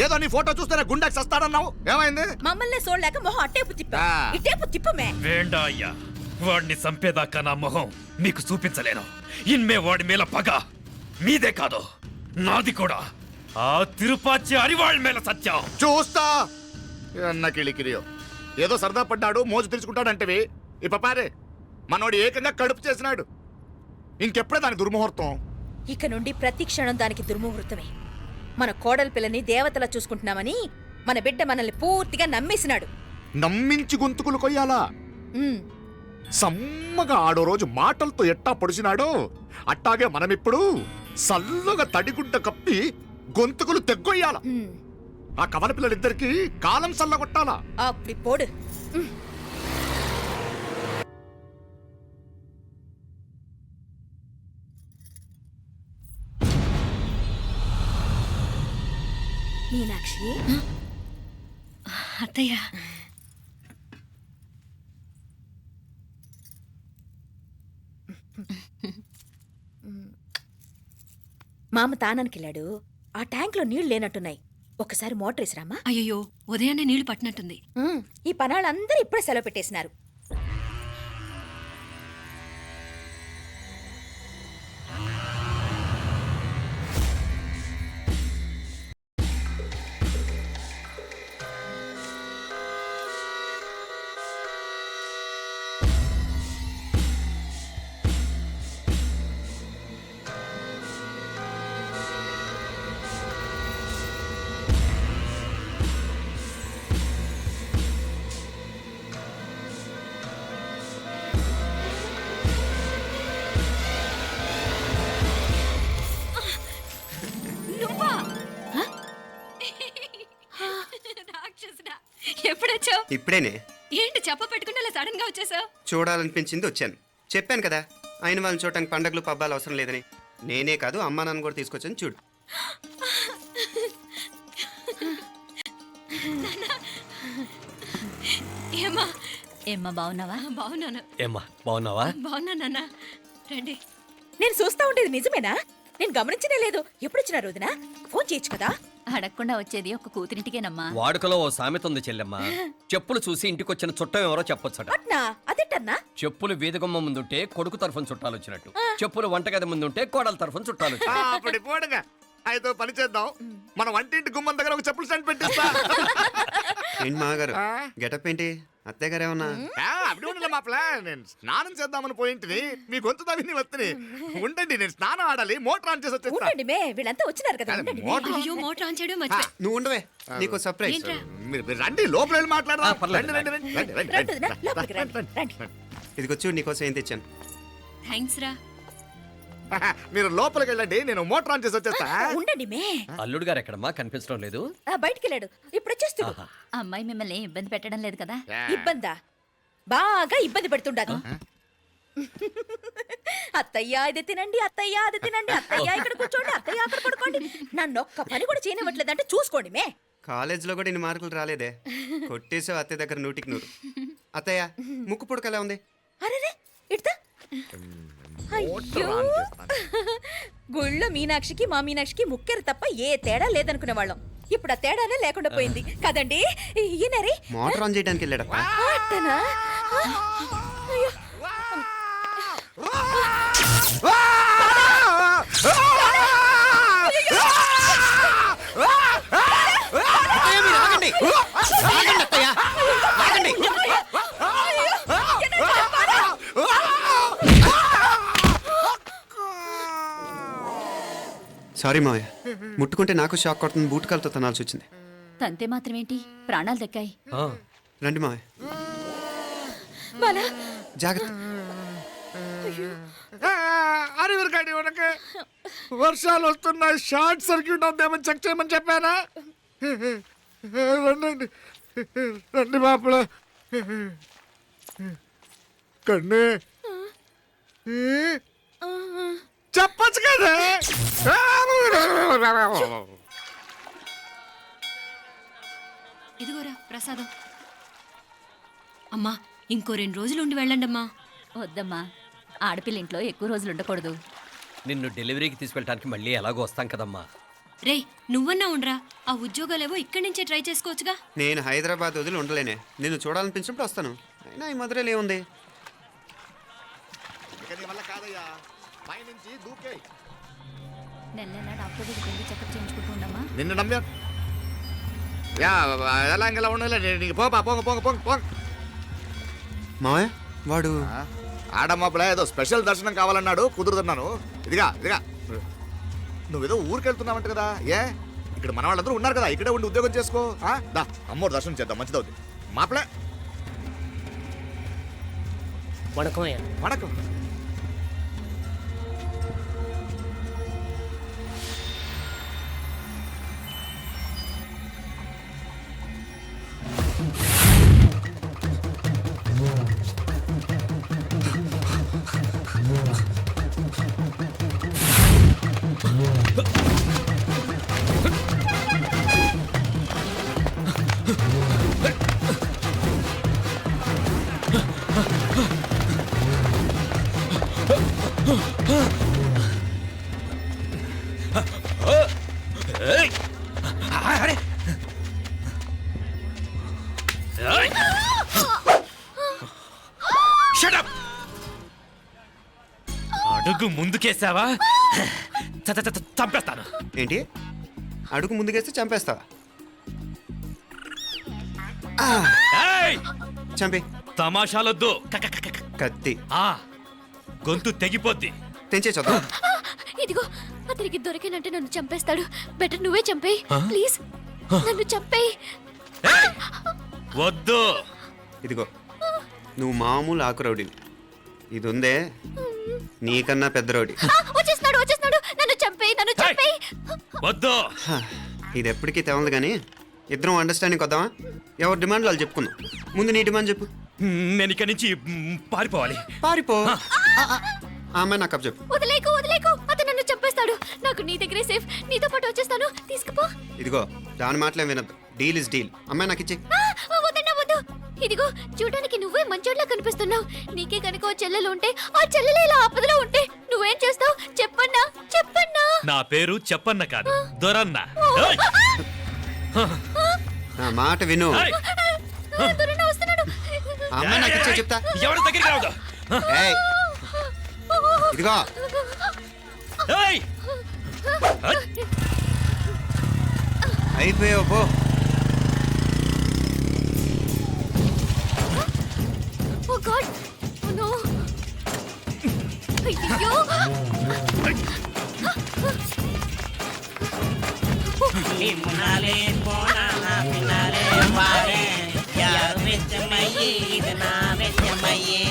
ఏదో నీ ఫోటో చూస్తేనే గుండెకి సస్తాడన్నావు, ఏమైంది? మమ్మల్ని చూడలేక మొహం అట్టేపు తిప్పా, ఇట్టేపు తిప్పమే. వేండా అయ్యా, వాడిని చంపేదాకా నా మొహం మీకు చూపించలేను. ఇన్మే వాడి మేల పగ మీదే కాదు, నాది కూడా. ఆ తిరుపాచి అరివాళ్ళ మేల సత్యం చూస్తా. అన్న కిళికిరియో ఏదో సరదా పడ్డాడు, మోజు తెరుచుకుంటాడంటవి. ఇప్ప పారే మనోడు ఏకంగా కడుపు చేసినాడు. ఇంకెప్పుడే దాని దుర్ముహూర్తం. ఇక నుండి ప్రతి క్షణం దానికి దుర్ముహూర్తమే. మన కోడలి పిల్లని దేవతలా చూసుకుంటున్నామని మన బిడ్డ మనల్ని పూర్తిగా నమ్మేసినాడు. నమ్మించి గొంతుకులు కొయ్యాలా? సమ్మగా ఆడో రోజు మాటలతో ఎట్టా పొడిచినాడో అట్టాగే మనమిప్పుడు సల్లుగా తడిగుడ్డ కప్పి గొంతుకులు తెగ్గొయ్యాల. ఆ కవల పిల్లలిద్దరికి కాలం సల్లగొట్టాలా. అప్పుడు పోడు. మీనాక్షి, అత్తయ్య, మామ తానానికి వెళ్ళాడు. ఆ ట్యాంక్ లో నీళ్లు లేనట్టున్నాయి. ఒకసారి మోటార్ వేసిరామా. అయ్యో ఉదయాన్నే నీళ్లు పట్టినట్టుంది. ఈ పనాళ్ళందరూ ఇప్పుడే సెలవు పెట్టేసినారు. ఎప్పుడొచ్చావు? ఇప్పుడేనే. ఏంటి చెప్ప పెట్టుకుని అలా సడన్ గా వచ్చేసావు? చూడాలనిపించింది వచ్చాను. చెప్పాను కదా, అయిన వాళ్ళని చూడటానికి పండగలు పబ్బాలు అవసరం లేదని. నేనే కాదు, అమ్మా నాన్న కూడా తీసుకొచ్చాను చూడు. ఏమ్మా ఏమ్మా బాగున్నావా? బాగున్నాను. ఏమ్మా బాగున్నావా? బాగున్నా నాన్న, రండి. నేను చూస్తా ఉండేది నిజమేనా? నేను గమనించనే లేదు. ఎప్పుడొచ్చినా రోజున ఫోన్ చేయొచ్చు కదా. అడగకుండా వచ్చేది ఒక కూతురింటికేనమ్మా. వాడుకలో ఓ సామెత ఉంది చెల్లెమ్మ. చెప్పులు చూసి ఇంటికొచ్చిన చుట్టం ఎవరో చెప్పొచ్చట. అట్నా? అదేటన్నా? చెప్పులు వీధగుమ్మ ముందుంటే కొడుకు తరఫున చుట్టాలు వచ్చినట్టు, చెప్పులు వంటగది ముందుంటే కోడల తరఫున చుట్టాలు వచ్చినట్టు. అప్పుడు పోడుగా అయితే పని చేద్దాం. మన వంటింటి గుమ్మం దగ్గర ఒక చెప్పులు స్టాండ్ పెట్టిస్తా. ఏంటి మామగారు గెటప్ ఏంటి? అత్తయ్య గారు ఏమన్నా? అప్పుడు ఉండలే మా ప్లాన్. నేను స్నానం చేద్దామని పోయింటిని, మీ గొంతు తవ్వి వస్తుంది. ఉండండి, నేను స్నానం ఆడాలి, మోటార్ ఆన్ చేసి వచ్చేస్తా. ఉండండి మే, వీళ్ళంతా వచ్చినారు కదా. ఉండండి మే. అయ్యో మోటార్ ఆన్ చేయడం మర్చిపోయా. నువ్వు ఉండవే, నీకు సర్ప్రైజ్. ఏంట్రా? మీరు రండి, లోపల వెళ్ళి మాట్లాడదాం. పర్లేదు. రండి, రండి, రండి, రండి, రండి, రండి, రండి. లోపలికి రండి, రండి. ఇదిగో చూడు, నీకోసం ఏం తెచ్చాను. థ్యాంక్స్ రా. మీరు లోపలికి వెళ్ళండి, నేను మోటార్ ఆన్ చేసి వచ్చేస్తా. ఉండండి మే. అల్లుడు గారు ఎక్కడమ్మా కనిపించడం లేదు? బయటికి వెళ్ళాడు, ఇప్పుడు వచ్చేస్తాడు. అమ్మాయి మిమ్మల్ని ఇబ్బంది పెట్టడం లేదు కదా? ఇబ్బందా? బాగా ఇబ్బంది పెడుతుండదు. అత్తయ్య ఇది తినండి, అత్తయ్య అది తినండి, అత్తయ్య ఇక్కడ కూర్చోండి, అత్తయ్య అక్కడ పడుకోండి. నన్ను ఒక్క పని కూడా చేయనివ్వట్లేదంటే చూసుకోండి మే. కాలేజీలో కూడా ఇన్ని మార్కులు రాలేదే. కొట్టేసావు అత్తయ్య దగ్గర 100కి 100. అత్తయ్య ముక్కు పుడక ఎలా ఉంది? అరే ఇడతా. అయ్యో, గుళ్ళో మీనాక్షికి మా మీనాక్షికి ముక్కెరు తప్ప ఏ తేడా లేదనుకునే వాళ్ళం. ఇప్పుడు ఆ తేడానే లేకుండా పోయింది కదండి. ఈయనరే మోటార్ ఆన్ చేయడానికి వెళ్ళాడప్ప. అట్టనా? అయ్యో. సారీ మావయ్య, ముట్టుకుంటే నాకు షాక్ కొడుతుంది. బూటకాలతో తనాల్సి వచ్చింది. తంతే మాత్రమేంటి, ప్రాణాలు దక్కాయి. రండి మావయ్య, జాగ్రత్త. అరివిరకాడి ఉనక వర్షాలు వస్తున్నాయి, షార్ట్ సర్క్యూట్ అవుతామని చెక్ చేయమని చెప్పానా? రండి రండి మాపల కన్నే చెప్పచ్చు కదా. ఇదిగోరా ప్రసాదం. అమ్మా ఇంకో 2 రోజులు ఉండి వెళ్ళండమ్మా. వద్దమ్మా, ఆడపిల్ల ఇంట్లో ఎక్కువ రోజులు ఉండకూడదు. నిన్ను డెలివరీకి తీసుకెళ్ళడానికి మళ్ళీ ఎలాగో వస్తాం కదమ్మా. రే నువ్వన్నా ఉండరా, ఆ ఉద్యోగాలేవో ఇక్కడి నుంచే ట్రై చేసుకోవచ్చుగా. నేను హైదరాబాద్ వదిలి ఉండలేనే. నిన్ను చూడాలనిపించినప్పుడు వస్తాను. అయినా ఈ మధురైలో ఏముంది? ఇక నీ వల్ల కాదయ్యా, పైనుంచి దూకే. నెల నెల డాక్టర్ దగ్గరికి వెళ్ళి చెకప్ చేయించుకుంటూ ఉండమ్మా. నిన్ను నమ్మా యా ఎలా ఇంకెలా ఉండలే నీకు పోపా పోంగ పోంగ పోంగ పోంగ. మావయ్య వాడు ఆడమ్మప్పుడే ఏదో స్పెషల్ దర్శనం కావాలన్నాడు, కుదురుతున్నాను. ఇదిగా ఇదిగా నువ్వేదో ఊరికెళ్తున్నావంట కదా, ఏ ఇక్కడ మన వాళ్ళందరూ ఉన్నారు కదా, ఇక్కడే ఉండి ఉద్యోగం చేసుకో. దా అమ్మోడు దర్శనం చేద్దాం, మంచిదవుద్ది. మాపలే வணக்கம் ஐயா. వణకం. ఏయ్! అరే! ఏయ్! Shut up! అడుగు ముందుకేసావా చంపేస్తాను. ఏంటి? అడుగు ముందుకేస్తే చంపేస్తావా? ఏయ్! చంపే. తమాషాలొద్దు. కత్తి ఆ గొంతు తెగిపోద్ది. తెంచే చూద్దాం. ఇదిగో అతనికి దొరికినంటే నన్ను చంపేస్తాడు. బెటర్ నువ్వే చంపేయి ప్లీజ్. నన్ను చంపేయి. ఏయ్! వద్దు. ఇదిగో నువ్వు మామూలు ఆకు రౌడీని. ఇది ఉందే నీకన్నా పెద్ద రౌడీ. వచ్చేస్తున్నాడు వచ్చేస్తున్నాడు. నన్ను చంపేయి నన్ను చంపేయి. వద్దు. హ, ఇది ఎప్పటికీ తెవలదు కానీ ఇద్దరం అండర్స్టాండింగ్ వద్దామా? ఎవరి డిమాండ్ వాళ్ళు చెప్పుకుందాం. ముందు నీ డిమాండ్ చెప్పు. నేను ఇక్కడి నుంచి పారిపోవాలి. పారిపో. ఆ అమ్మాయి నాకు అప్ చెప్పు. వదిలేకు వదిలేకు. అతను నన్ను చంపేస్తాడు. నాకు నీ దగ్గరే సేఫ్. నీతో పాటు వచ్చేస్తాను. తీసుకుపో. ఇదిగో దాని మాటలేం వినద్దు. Deal is deal. అమ్మాయి నాకు ఇచ్చి. వద్దన్నా వద్దు. ఇదిగో చూడడానికి నువ్వే మంచోట్లా కనిపిస్తున్నావు. నీకే కనుక ఓ చెల్లెలు ఉంటే ఆ చెల్లెలు ఇలా ఆపదలో ఉంటే నువ్వేం చేస్తావు చెప్పన్నా చెప్పన్నా. నా పేరు చెప్పన్న కాదు, దొరన్న. ఏయ్! నా మాట విను. ఏయ్! దొరన్న వస్తున్నాడు. ఆ అమ్మాయి నాకు ఇచ్చే చెప్తా. ఎవరి దగ్గరికి రావద్దు. ఏయ్, ఇదిగో ఏయ్! అయిపోయావు పో. ఓ గాడ్ ఓ నో. అయ్యో பின்னாலே போனா பின்னாலே வாரே யார் வெச்ச மையே இது நான் வெச்ச மையே.